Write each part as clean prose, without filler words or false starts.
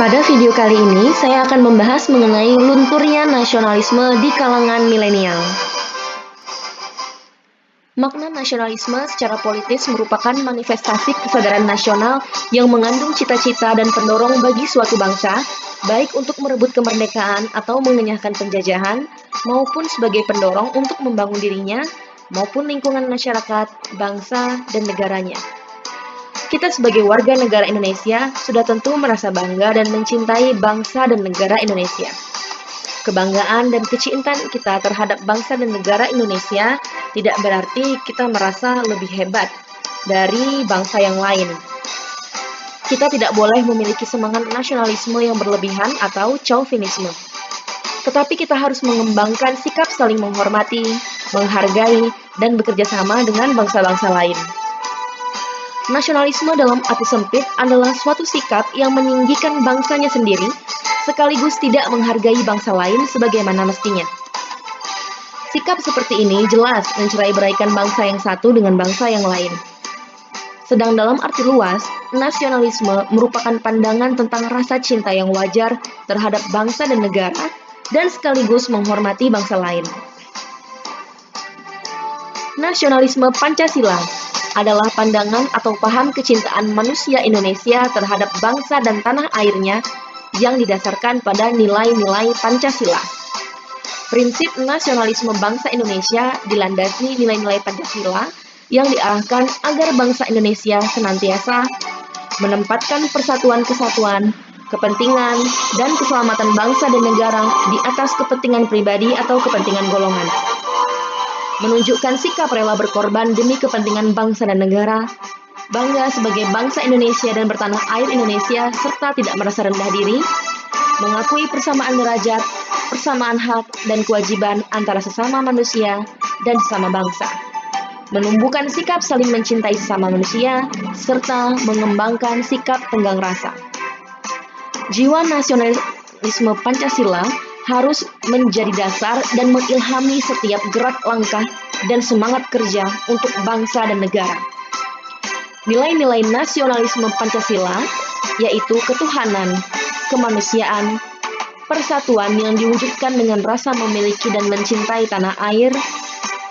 Pada video kali ini, saya akan membahas mengenai lunturnya nasionalisme di kalangan milenial. Makna nasionalisme secara politis merupakan manifestasi kesadaran nasional yang mengandung cita-cita dan pendorong bagi suatu bangsa, baik untuk merebut kemerdekaan atau mengenyahkan penjajahan, maupun sebagai pendorong untuk membangun dirinya, maupun lingkungan masyarakat, bangsa, dan negaranya. Kita sebagai warga negara Indonesia sudah tentu merasa bangga dan mencintai bangsa dan negara Indonesia. Kebanggaan dan kecintaan kita terhadap bangsa dan negara Indonesia tidak berarti kita merasa lebih hebat dari bangsa yang lain. Kita tidak boleh memiliki semangat nasionalisme yang berlebihan atau chauvinisme. Tetapi kita harus mengembangkan sikap saling menghormati, menghargai, dan bekerja sama dengan bangsa-bangsa lain. Nasionalisme dalam arti sempit adalah suatu sikap yang meninggikan bangsanya sendiri, sekaligus tidak menghargai bangsa lain sebagaimana mestinya. Sikap seperti ini jelas mencerai-beraikan bangsa yang satu dengan bangsa yang lain. Sedang dalam arti luas, nasionalisme merupakan pandangan tentang rasa cinta yang wajar terhadap bangsa dan negara, dan sekaligus menghormati bangsa lain. Nasionalisme Pancasila adalah pandangan atau paham kecintaan manusia Indonesia terhadap bangsa dan tanah airnya yang didasarkan pada nilai-nilai Pancasila. Prinsip nasionalisme bangsa Indonesia dilandasi nilai-nilai Pancasila yang diarahkan agar bangsa Indonesia senantiasa menempatkan persatuan-kesatuan, kepentingan, dan keselamatan bangsa dan negara di atas kepentingan pribadi atau kepentingan golongan. Menunjukkan sikap rela berkorban demi kepentingan bangsa dan negara, bangga sebagai bangsa Indonesia dan bertanah air Indonesia, serta tidak merasa rendah diri, mengakui persamaan derajat, persamaan hak dan kewajiban antara sesama manusia dan sesama bangsa, menumbuhkan sikap saling mencintai sesama manusia, serta mengembangkan sikap tenggang rasa. Jiwa nasionalisme Pancasila harus menjadi dasar dan mengilhami setiap gerak langkah dan semangat kerja untuk bangsa dan negara. Nilai-nilai nasionalisme Pancasila yaitu ketuhanan, kemanusiaan, persatuan yang diwujudkan dengan rasa memiliki dan mencintai tanah air,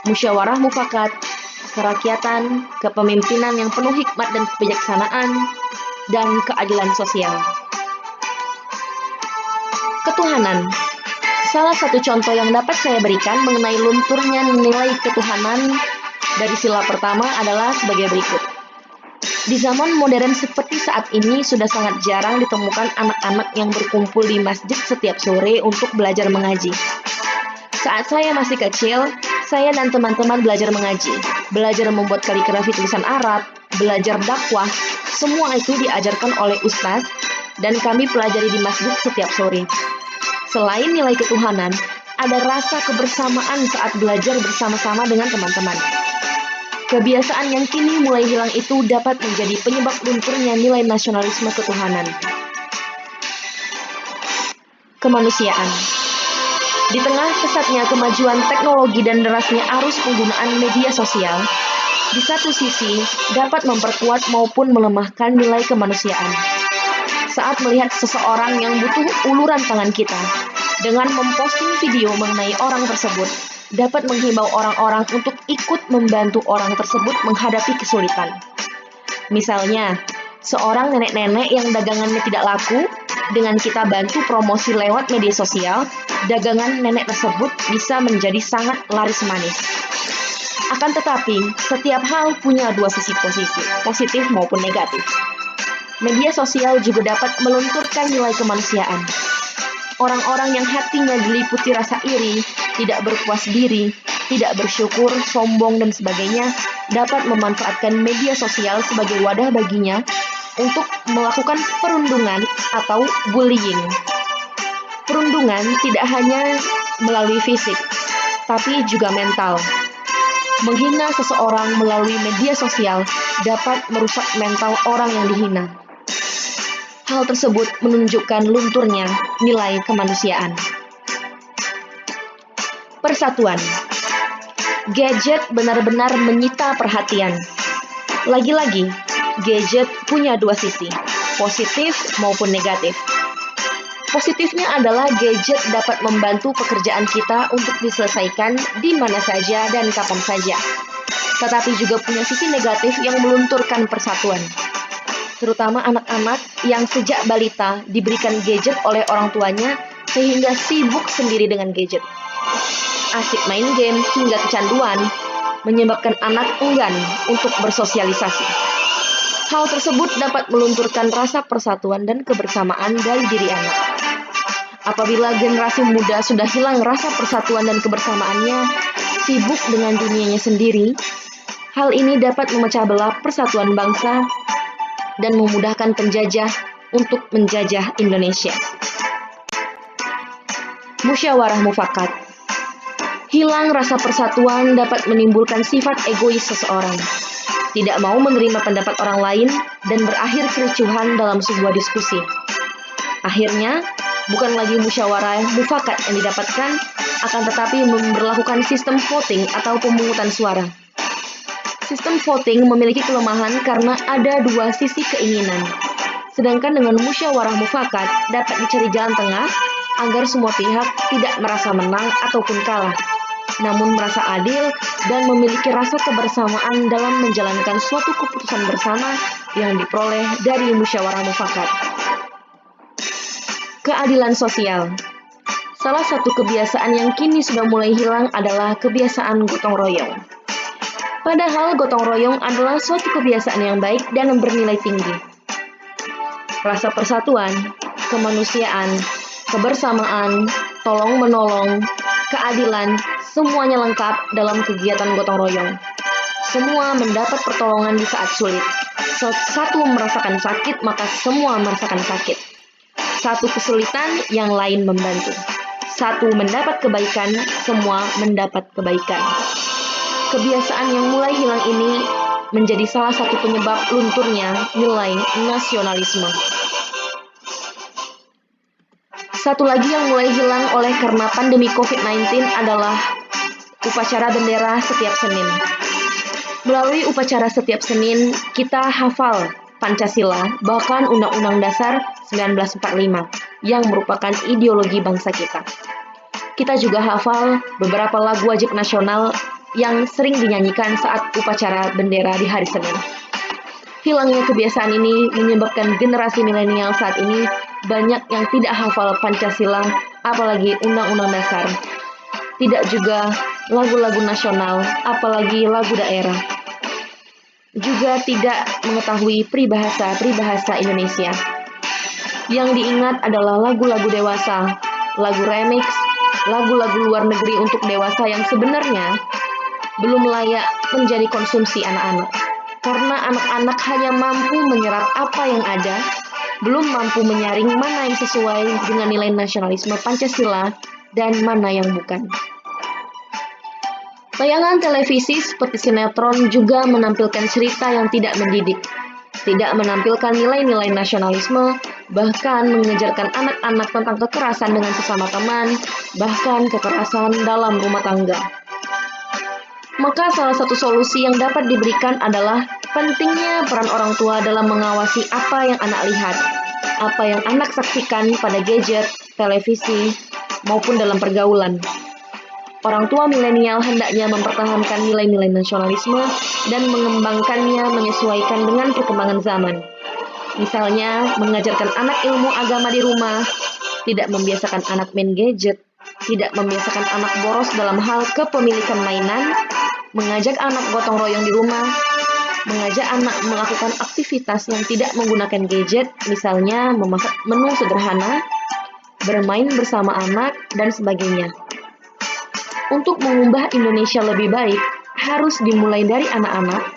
musyawarah mufakat, kerakyatan, kepemimpinan yang penuh hikmat dan kebijaksanaan, dan keadilan sosial. Ketuhanan. Salah satu contoh yang dapat saya berikan mengenai lunturnya nilai ketuhanan dari sila pertama adalah sebagai berikut. Di zaman modern seperti saat ini sudah sangat jarang ditemukan anak-anak yang berkumpul di masjid setiap sore untuk belajar mengaji. Saat saya masih kecil, saya dan teman-teman belajar mengaji, belajar membuat kaligrafi tulisan Arab, belajar dakwah, semua itu diajarkan oleh ustaz dan kami pelajari di masjid setiap sore. Selain nilai ketuhanan, ada rasa kebersamaan saat belajar bersama-sama dengan teman-teman. Kebiasaan yang kini mulai hilang itu dapat menjadi penyebab lunturnya nilai nasionalisme ketuhanan. Kemanusiaan. Di tengah pesatnya kemajuan teknologi dan derasnya arus penggunaan media sosial, di satu sisi dapat memperkuat maupun melemahkan nilai kemanusiaan. Saat melihat seseorang yang butuh uluran tangan kita, dengan memposting video mengenai orang tersebut, dapat menghimbau orang-orang untuk ikut membantu orang tersebut menghadapi kesulitan. Misalnya, seorang nenek-nenek yang dagangannya tidak laku, dengan kita bantu promosi lewat media sosial, dagangan nenek tersebut bisa menjadi sangat laris manis. Akan tetapi, setiap hal punya dua sisi positif maupun negatif. Media sosial juga dapat melunturkan nilai kemanusiaan. Orang-orang yang hatinya diliputi rasa iri, tidak berpuas diri, tidak bersyukur, sombong, dan sebagainya, dapat memanfaatkan media sosial sebagai wadah baginya untuk melakukan perundungan atau bullying. Perundungan tidak hanya melalui fisik, tapi juga mental. Menghina seseorang melalui media sosial dapat merusak mental orang yang dihina. Hal tersebut menunjukkan lunturnya nilai kemanusiaan. Persatuan. Gadget benar-benar menyita perhatian. Lagi-lagi, gadget punya dua sisi, positif maupun negatif. Positifnya adalah gadget dapat membantu pekerjaan kita untuk diselesaikan di mana saja dan kapan saja. Tetapi juga punya sisi negatif yang melunturkan persatuan. Terutama anak-anak yang sejak balita diberikan gadget oleh orang tuanya sehingga sibuk sendiri dengan gadget. Asik main game hingga kecanduan menyebabkan anak enggan untuk bersosialisasi. Hal tersebut dapat melunturkan rasa persatuan dan kebersamaan dari diri anak. Apabila generasi muda sudah hilang rasa persatuan dan kebersamaannya, sibuk dengan dunianya sendiri, hal ini dapat memecah belah persatuan bangsa dan memudahkan penjajah untuk menjajah Indonesia. Musyawarah mufakat. Hilang rasa persatuan dapat menimbulkan sifat egois seseorang, tidak mau menerima pendapat orang lain, dan berakhir kericuhan dalam sebuah diskusi. Akhirnya, bukan lagi musyawarah mufakat yang didapatkan, akan tetapi memberlakukan sistem voting atau pemungutan suara. Sistem voting memiliki kelemahan karena ada dua sisi keinginan. Sedangkan dengan musyawarah mufakat dapat dicari jalan tengah agar semua pihak tidak merasa menang ataupun kalah, namun merasa adil dan memiliki rasa kebersamaan dalam menjalankan suatu keputusan bersama yang diperoleh dari musyawarah mufakat. Keadilan sosial. Salah satu kebiasaan yang kini sudah mulai hilang adalah kebiasaan gotong royong. Padahal gotong royong adalah suatu kebiasaan yang baik dan bernilai tinggi. Rasa persatuan, kemanusiaan, kebersamaan, tolong-menolong, keadilan, semuanya lengkap dalam kegiatan gotong royong. Semua mendapat pertolongan di saat sulit. Satu merasakan sakit, maka semua merasakan sakit. Satu kesulitan, yang lain membantu. Satu mendapat kebaikan, semua mendapat kebaikan. Kebiasaan yang mulai hilang ini menjadi salah satu penyebab lunturnya nilai nasionalisme. Satu lagi yang mulai hilang oleh karena pandemi COVID-19 adalah upacara bendera setiap Senin. Melalui upacara setiap Senin, kita hafal Pancasila, bahkan Undang-Undang Dasar 1945, yang merupakan ideologi bangsa kita. Kita juga hafal beberapa lagu wajib nasional yang sering dinyanyikan saat upacara bendera di hari Senin. Hilangnya kebiasaan ini menyebabkan generasi milenial saat ini banyak yang tidak hafal Pancasila, apalagi Undang-Undang Dasar. Tidak juga lagu-lagu nasional, apalagi lagu daerah. Juga tidak mengetahui peribahasa Indonesia. Yang diingat adalah lagu-lagu dewasa, lagu remix, lagu-lagu luar negeri untuk dewasa yang sebenarnya belum layak menjadi konsumsi anak-anak. Karena anak-anak hanya mampu menyerap apa yang ada, belum mampu menyaring mana yang sesuai dengan nilai nasionalisme Pancasila dan mana yang bukan. Tayangan televisi seperti sinetron juga menampilkan cerita yang tidak mendidik, tidak menampilkan nilai-nilai nasionalisme, bahkan mengajarkan anak-anak tentang kekerasan dengan sesama teman, bahkan kekerasan dalam rumah tangga. Maka salah satu solusi yang dapat diberikan adalah pentingnya peran orang tua dalam mengawasi apa yang anak lihat, apa yang anak saksikan pada gadget, televisi, maupun dalam pergaulan. Orang tua milenial hendaknya mempertahankan nilai-nilai nasionalisme dan mengembangkannya menyesuaikan dengan perkembangan zaman. Misalnya, mengajarkan anak ilmu agama di rumah, tidak membiasakan anak main gadget, tidak membiasakan anak boros dalam hal kepemilikan mainan, mengajak anak gotong royong di rumah, mengajak anak melakukan aktivitas yang tidak menggunakan gadget, misalnya memasak menu sederhana, bermain bersama anak, dan sebagainya. Untuk mengubah Indonesia lebih baik, harus dimulai dari anak-anak,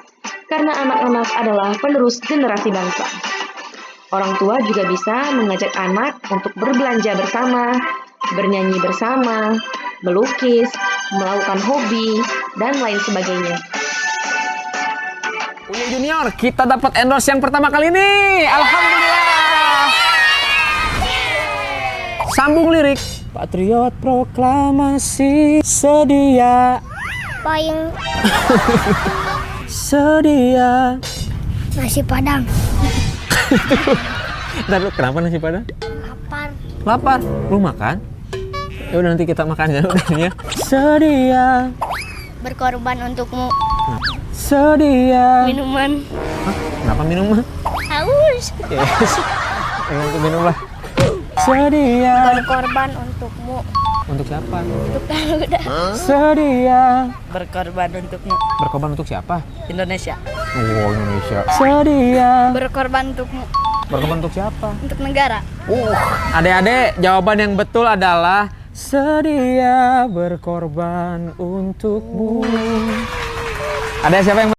karena anak-anak adalah penerus generasi bangsa. Orang tua juga bisa mengajak anak untuk berbelanja bersama, bernyanyi bersama, melukis, melakukan hobi, dan lain sebagainya. Uya Junior, kita dapat endorse yang pertama kali ini. Alhamdulillah. Sambung lirik. Patriot proklamasi sedia. Payung Sedia. nasi padang. Ntar lu kenapa nasi padang? Lapar. Lapar? Belum makan? Ya udah nanti kita makan ya udah ya. Sedia. Berkorban untukmu. Sedia. Minuman. Hah? Kenapa minuman? Haus. Yes. Untuk minum lah. Sedia. Berkorban untukmu. Untuk siapa? Untuk Garuda. Sedia. Berkorban untukmu. Berkorban untuk siapa? Indonesia. Oh, Indonesia. Sedia. Berkorban untukmu. Berkorban untuk siapa? Untuk negara. Adik-adik, jawaban yang betul adalah sedia berkorban untukmu. Ada siapa yang